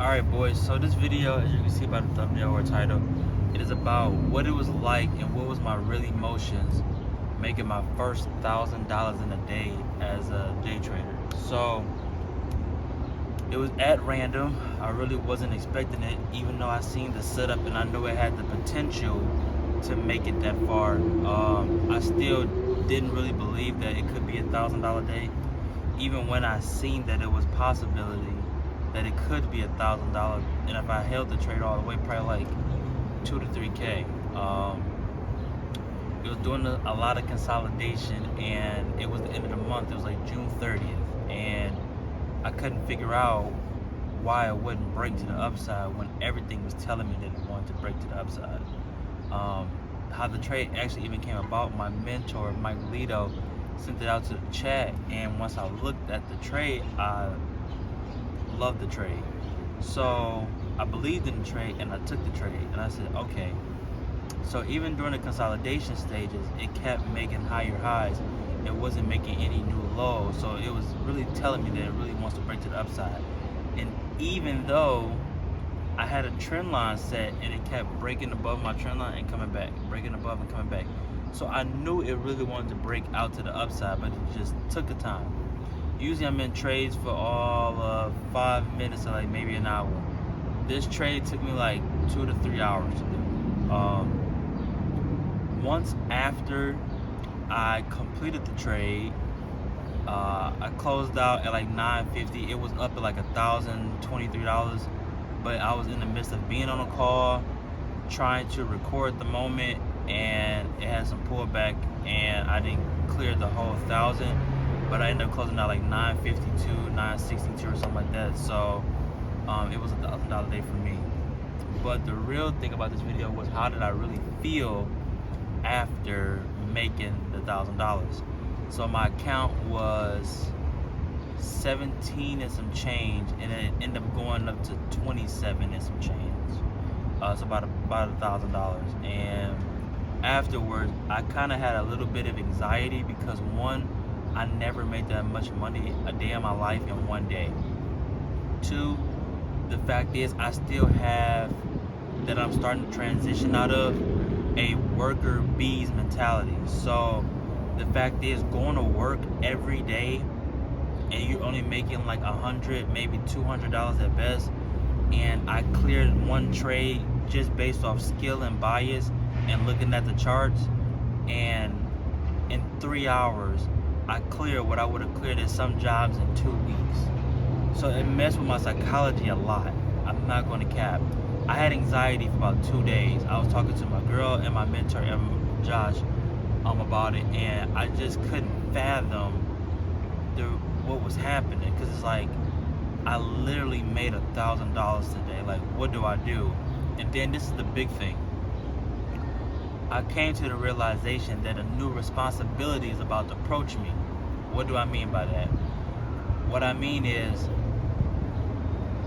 Alright boys, so this video, as you can see by the thumbnail or title, it is about what it was like and what was my real emotions making my first $1,000 in a day as a day trader. So it was at random. I really wasn't expecting it, even though I seen the setup and I knew it had the potential to make it that far. I still didn't really believe that it could be $1,000 day, even when I seen that it was possibility that it could be $1,000, and if I held the trade all the way, probably like 2 to 3K. It was doing a lot of consolidation, and it was the end of the month. It was like June 30th, and I couldn't figure out why it wouldn't break to the upside when everything was telling me that it wanted to break to the upside. How the trade actually even came about, my mentor, Mike Lido, sent it out to the chat, and once I looked at the trade, I loved the trade. So I believed in the trade and I took the trade, and I said, okay. So even during the consolidation stages, it kept making higher highs. It wasn't making any new lows. So it was really telling me that it really wants to break to the upside. And even though I had a trend line set and it kept breaking above my trend line and coming back, breaking above and coming back. So I knew it really wanted to break out to the upside, but it just took the time. Usually I'm in trades for all of 5 minutes or like maybe an hour. This trade took me like 2 to 3 hours to do. Once after I completed the trade, I closed out at like $9.50. It was up at like $1,023, but I was in the midst of being on a call, trying to record the moment, and it had some pullback, and I didn't clear the whole 1,000. But I ended up closing out like $9.52, $9.62 or something like that. So it was $1,000 day for me. But the real thing about this video was, how did I really feel after making the $1,000? So my account was 17 and some change, and it ended up going up to 27 and some change. So about $1,000. And afterwards, I kind of had a little bit of anxiety because, one, I never made that much money a day in my life in one day. 2, the fact is I still have that I'm starting to transition out of a worker bees mentality. So the fact is, going to work every day and you're only making like $100, maybe $200 at best, and I cleared one trade just based off skill and bias and looking at the charts, and in 3 hours I cleared what I would have cleared at some jobs in 2 weeks. So it messed with my psychology a lot. I'm not going to cap. I had anxiety for about 2 days. I was talking to my girl and my mentor, Josh, about it, and I just couldn't fathom what was happening, because it's like I literally made $1,000 today. Like, what do I do? And then this is the big thing. I came to the realization that a new responsibility is about to approach me. What do I mean by that? What I mean is,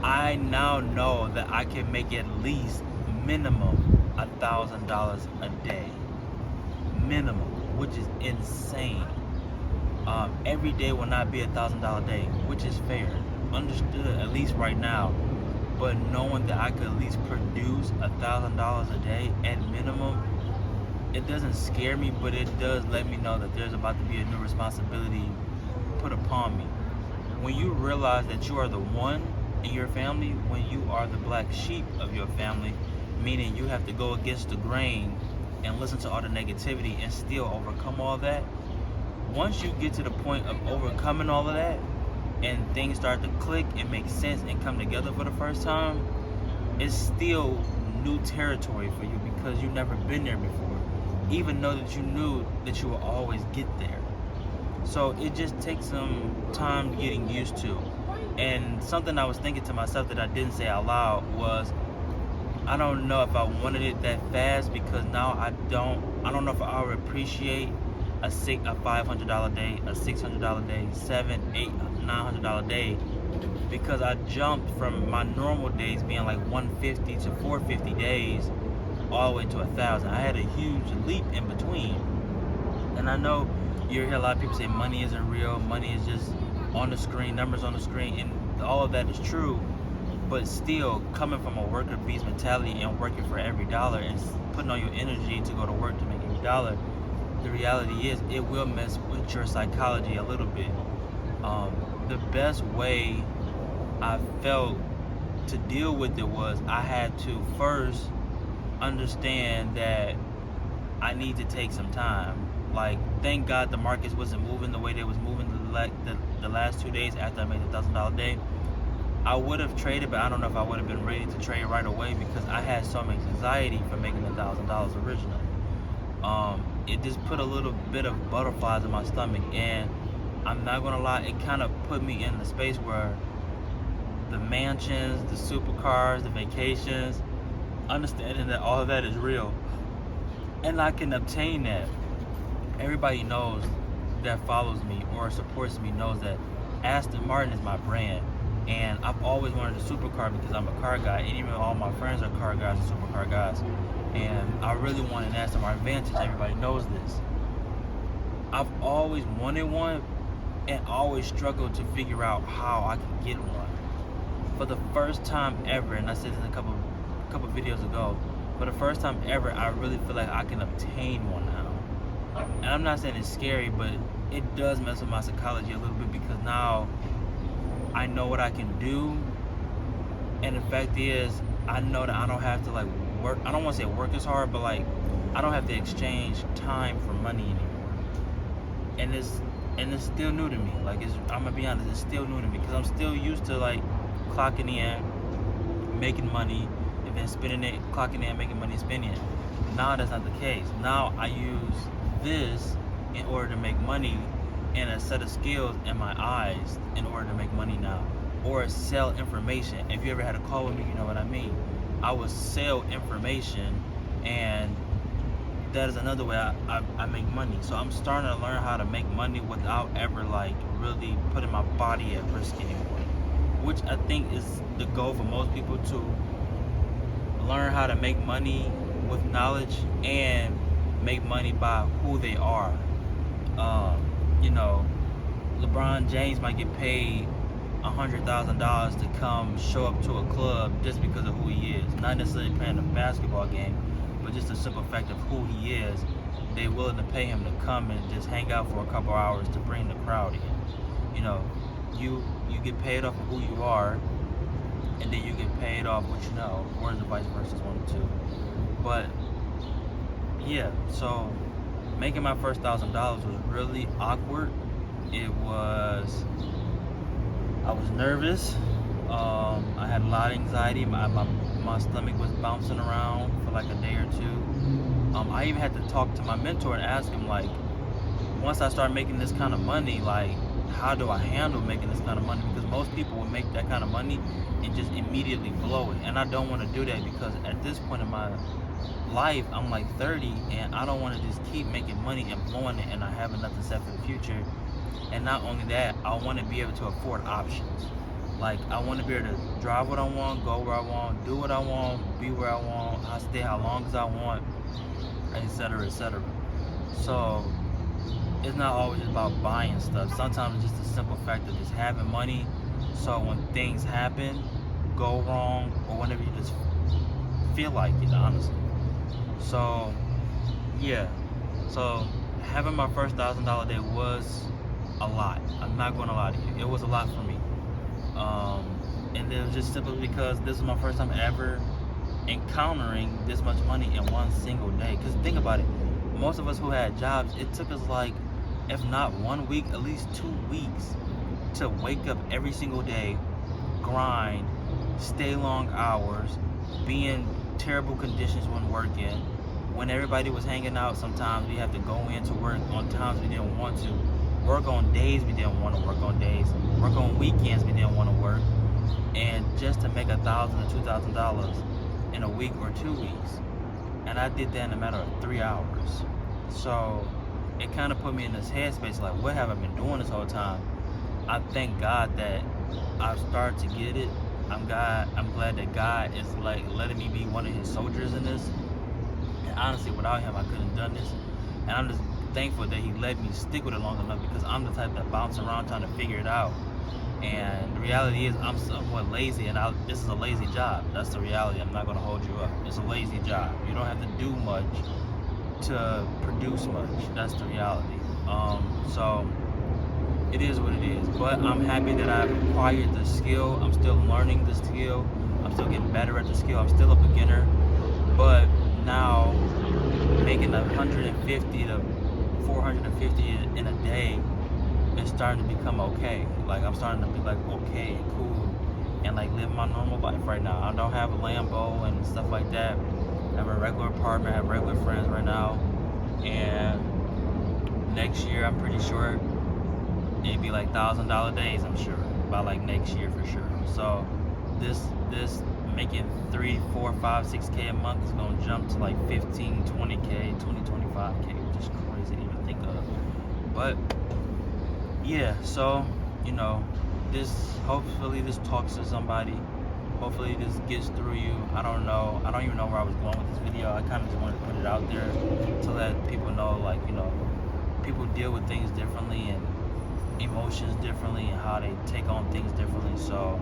I now know that I can make at least minimum $1,000 a day. Minimum, which is insane. Every day will not be $1,000 day, which is fair. Understood, at least right now. But knowing that I could at least produce $1,000 a day at minimum, it doesn't scare me, but it does let me know that there's about to be a new responsibility put upon me. When you realize that you are the one in your family, when you are the black sheep of your family, meaning you have to go against the grain and listen to all the negativity and still overcome all that. Once you get to the point of overcoming all of that and things start to click and make sense and come together for the first time, it's still new territory for you because you've never been there before, even though that you knew that you will always get there. So it just takes some time getting used to. And something I was thinking to myself that I didn't say out loud was, I don't know if I wanted it that fast, because now I don't know if I would appreciate a $500 day, a $600 day, $700, $800, $900 day, because I jumped from my normal days being like 150 to 450 days all the way to 1,000. I had a huge leap in between. And I know you hear a lot of people say money isn't real, money is just on the screen, numbers on the screen, and all of that is true. But still, coming from a worker bees mentality and working for every dollar and putting all your energy to go to work to make every dollar, the reality is it will mess with your psychology a little bit. The best way I felt to deal with it was I had to first understand that I need to take some time. Like, thank God the markets wasn't moving the way they was moving the last 2 days after I made the $1,000 day. I would have traded, but I don't know if I would have been ready to trade right away because I had so much anxiety for making the $1,000 originally. It just put a little bit of butterflies in my stomach, and I'm not gonna lie, it kind of put me in the space where the mansions, the supercars, the vacations, understanding that all of that is real, and I can obtain that. Everybody knows that follows me or supports me knows that Aston Martin is my brand. And I've always wanted a supercar because I'm a car guy, and even all my friends are car guys and supercar guys. And I really want an Aston Martin Vantage. Everybody knows this. I've always wanted one and always struggled to figure out how I can get one. For the first time ever, and I said this a couple videos ago, for the first time ever, I really feel like I can obtain one now. And I'm not saying it's scary, but it does mess with my psychology a little bit because now I know what I can do, and the fact is, I know that I don't have to like work. I don't want to say work as hard, but like I don't have to exchange time for money anymore. And it's still new to me. Like I'm gonna be honest, it's still new to me because I'm still used to like clocking in, making money, and then spending it, clocking in, making money, and spending it. Now that's not the case. Now I use this in order to make money, and a set of skills in my eyes in order to make money now, or sell information. If you ever had a call with me, you know what I mean. I would sell information, and that is another way I make money. So I'm starting to learn how to make money without ever like really putting my body at risk anymore, which I think is the goal for most people, to learn how to make money with knowledge and make money by who they are. You know, LeBron James might get paid $100,000 to come show up to a club just because of who he is. Not necessarily playing a basketball game, but just the simple fact of who he is. They're willing to pay him to come and just hang out for a couple hours to bring the crowd in. You know, you get paid off of who you are, and then you get paid off what you know, or the vice versa, one or two. But yeah, so making my first $1,000 was really awkward. I was nervous. I had a lot of anxiety. My stomach was bouncing around for like a day or two. I even had to talk to my mentor and ask him, like, once I start making this kind of money, like, how do I handle making this kind of money? Because most people will make that kind of money and just immediately blow it. And I don't want to do that because at this point in my life, I'm like 30, and I don't want to just keep making money and blowing it and not having nothing set for the future. And not only that, I want to be able to afford options. Like, I want to be able to drive what I want, go where I want, do what I want, be where I want, I stay how long as I want, etc., etc. So it's not always about buying stuff. Sometimes it's just the simple fact of just having money, so when things happen, go wrong, or whenever you just feel like it, honestly. So yeah, so having my first $1,000 day was a lot. I'm not going to lie to you, it was a lot for me. And it was just simply because this was my first time ever encountering this much money in one single day. Because think about it, most of us who had jobs, it took us like, if not 1 week, at least 2 weeks to wake up every single day, grind, stay long hours, be in terrible conditions when working. When everybody was hanging out, sometimes we had to go into work on times we didn't want to, work on days we didn't want to work on days, work on weekends we didn't want to work, and just to make $1,000 or $2,000 in a week or 2 weeks. And I did that in a matter of 3 hours. So it kind of put me in this headspace, like, what have I been doing this whole time? I thank God that I've started to get it. I'm glad that God is like letting me be one of his soldiers in this. And honestly, without him, I couldn't have done this. And I'm just thankful that he let me stick with it long enough, because I'm the type that bounce around trying to figure it out. And the reality is I'm somewhat lazy, and this is a lazy job. That's the reality. I'm not gonna hold you up. It's a lazy job. You don't have to do much to produce much. That's the reality. So it is what it is. But I'm happy that I've acquired the skill. I'm still learning the skill. I'm still getting better at the skill. I'm still a beginner. But now making 150 to 450 in a day is starting to become okay. Like I'm starting to be like, okay, cool, and like live my normal life right now. I don't have a Lambo and stuff like that. I have a regular apartment. I have regular friends right now. And next year, I'm pretty sure it'd be like $1,000 days. I'm sure by like next year for sure. So this making 3, 4, 5, 6K a month is gonna jump to like 15, 20K, 20, 25K, which is crazy to even think of. But yeah, so you know, hopefully this talks to somebody. Hopefully this gets through you. I don't know. I don't even know where I was going with this video. I kind of just wanted to put it out there to let people know, like, you know, people deal with things differently and emotions differently and how they take on things differently. So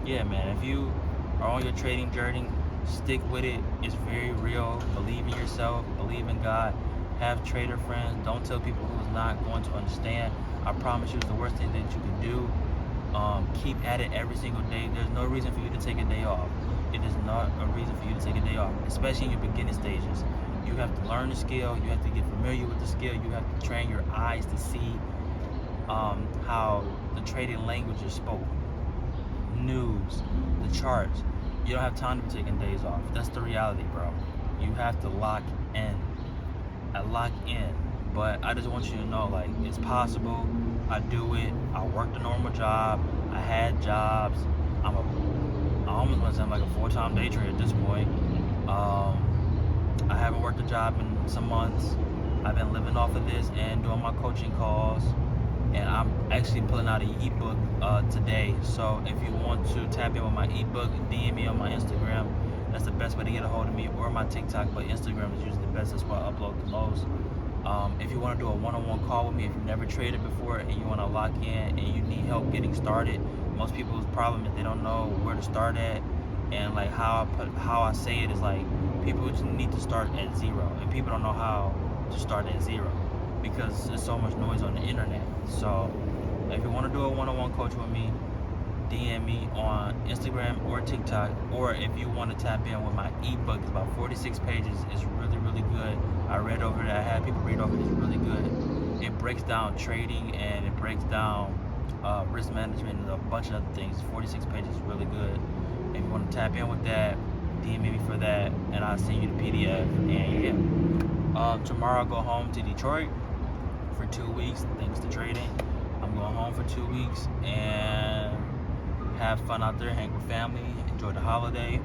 yeah, man, if you are on your trading journey, stick with it. It's very real. Believe in yourself. Believe in God. Have trader friends. Don't tell people who's not going to understand. I promise you, it's the worst thing that you can do. Keep at it every single day. There's no reason for you to take a day off. It is not a reason for you to take a day off, especially in your beginning stages. You have to learn the skill. You have to get familiar with the skill. You have to train your eyes to see how the trading language is spoken, news, the charts. You don't have time to be taking days off. That's the reality, bro. You have to lock in. But I just want you to know, like, it's possible. I do it. I worked a normal job. I had jobs. I almost want to say I'm like a full-time day trader at this point. I haven't worked a job in some months. I've been living off of this and doing my coaching calls. And I'm actually pulling out an ebook today. So if you want to tap in with my ebook, DM me on my Instagram. That's the best way to get a hold of me, or my TikTok, but Instagram is usually the best. That's where I upload the most. If you want to do a one-on-one call with me, if you've never traded before and you want to lock in and you need help getting started, most people's problem is they don't know where to start at. And like how I say it is like people just need to start at zero, and people don't know how to start at zero because there's so much noise on the internet. So if you want to do a one-on-one coach with me, DM me on Instagram or TikTok, or if you want to tap in with my ebook, it's about 46 pages. It's really, really good. I read over it. I had people read over it. It's really good. It breaks down trading and it breaks down risk management and a bunch of other things. 46 pages is really good. If you want to tap in with that, DM me for that, and I'll send you the PDF. And yeah, tomorrow I'll go home to Detroit for 2 weeks, thanks to trading. I'm going home for 2 weeks and have fun out there, hang with family, enjoy the holiday,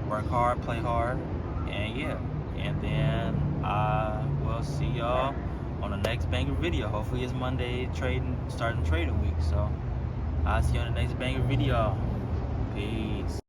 work hard, play hard, and yeah. And then I will see y'all on the next banger video. Hopefully it's Monday starting trading week. So I'll see you on the next banger video. Peace.